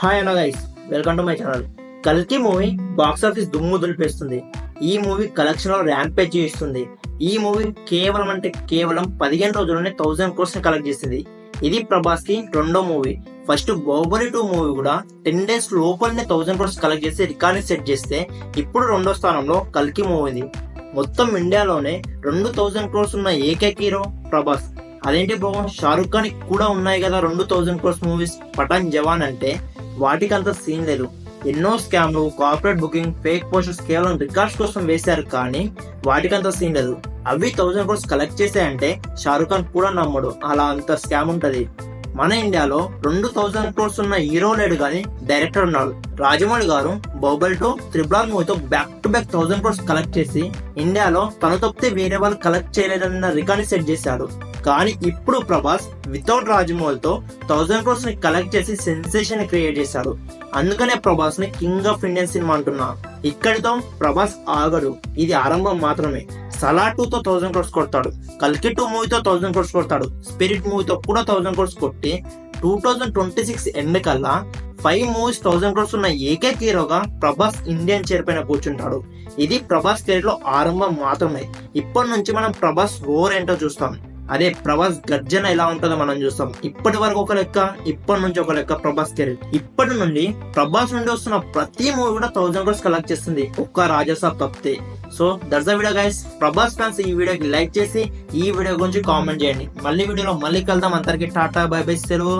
Hi అన్న guys, welcome to my channel. కల్కి movie box office దుమ్ము దులిపేస్తుంది. ఈ మూవీ కలెక్షన్ లో ర్యాంపేజ్ చేస్తుంది. ఈ మూవీ కేవలం 15 రోజుల్లోనే 1000 crores ని కలెక్ట్ చేసింది. ఇది ప్రభాస్ కి రెండో మూవీ. ఫస్ట్ బాహుబలి 2 మూవీ కూడా 10 days లోపలనే 1000 crores కలెక్ట్ చేసి రికార్డ్ సెట్ చేస్తే ఇప్పుడు రెండో స్థానంలో కల్కి మూవీ. మొత్తం ఇండియాలోనే 2000 crores ఉన్న ఏకైక హీరో ప్రభాస్. అదేంటి బ్రో, షారుఖ్ ఖాన్ కూడా ఉన్నాయి కదా 2000 crores మూవీస్. పఠాన్, జవాన్ అంటే వాటికంత సీన్ లేదు. ఎన్నో స్కామ్లు, కార్పొరేట్ బుకింగ్, ఫేక్ పోస్టర్స్ కేవలం రికార్డ్స్ కోసం వేశారు, కానీ వాటికంత సీన్ లేదు. అవి 1000 crores కలెక్ట్ చేసాయంటే షారుఖ్ ఖాన్ కూడా నమ్మడు, అలా అంత స్కామ్ ఉంటది. మన ఇండియాలో 2000 crores ఉన్న హీరో లేడు కానీ డైరెక్టర్ ఉన్నాడు. రాజమౌళి గారు బాహుబలి 2, RRR మూవీతో back to back 1000 crores collect చేసి ఇండియాలో తను తప్పితే వేరే వాళ్ళు కలెక్ట్ చేయలేదన్న రికార్డ్ సెట్ చేశాడు. కానీ ఇప్పుడు ప్రభాస్ వితౌట్ రాజమౌళితో 1000 crores ని కలెక్ట్ చేసి సెన్సేషన్ క్రియేట్ చేశాడు. అందుకనే ప్రభాస్ ని కింగ్ ఆఫ్ ఇండియన్ సినిమా అంటున్నా. ఇక్కడితో ప్రభాస్ ఆగడు, ఇది ఆరంభం మాత్రమే. సలార్ 2తో 1000 crores కొడతాడు, కల్కి 2 మూవీతో 1000 crores కొడతాడు, స్పిరిట్ మూవీతో కూడా 1000 crores కొట్టి 2026 ఎండ్ కల్లా 5 మూవీస్ 1000 crores ఉన్న ఏకైక హీరోగా ప్రభాస్ ఇండియన్ చైర్ పైన కూర్చుంటాడు. ఇది ప్రభాస్ కెరీర్ లో ఆరంభం మాత్రమే. ఇప్పటి నుంచి మనం ప్రభాస్ ఓవర్ ఏంటో చూస్తాం. అదే ప్రభాస్ గర్జన ఎలా ఉంటుందో మనం చూస్తాం. ఇప్పటి వరకు ఒక లెక్క, ఇప్పటి నుంచి ఒక లెక్క ప్రభాస్ కెరీర్. ఇప్పటి నుండి ప్రభాస్ నుండి వస్తున్న ప్రతి మూవీ కూడా 1000 crores కలెక్ట్ చేస్తుంది, ఒక్క రాజాసాబ్ తప్పితే. So that's the video guys. Prabhas fans ఈ వీడియోకి లైక్ చేసి ఈ వీడియో గురించి కామెంట్ చేయండి. మళ్ళీ వీడియోలో మళ్ళీ కలుద్దాం. అందరికి టాటా, బై బై, సెలవు.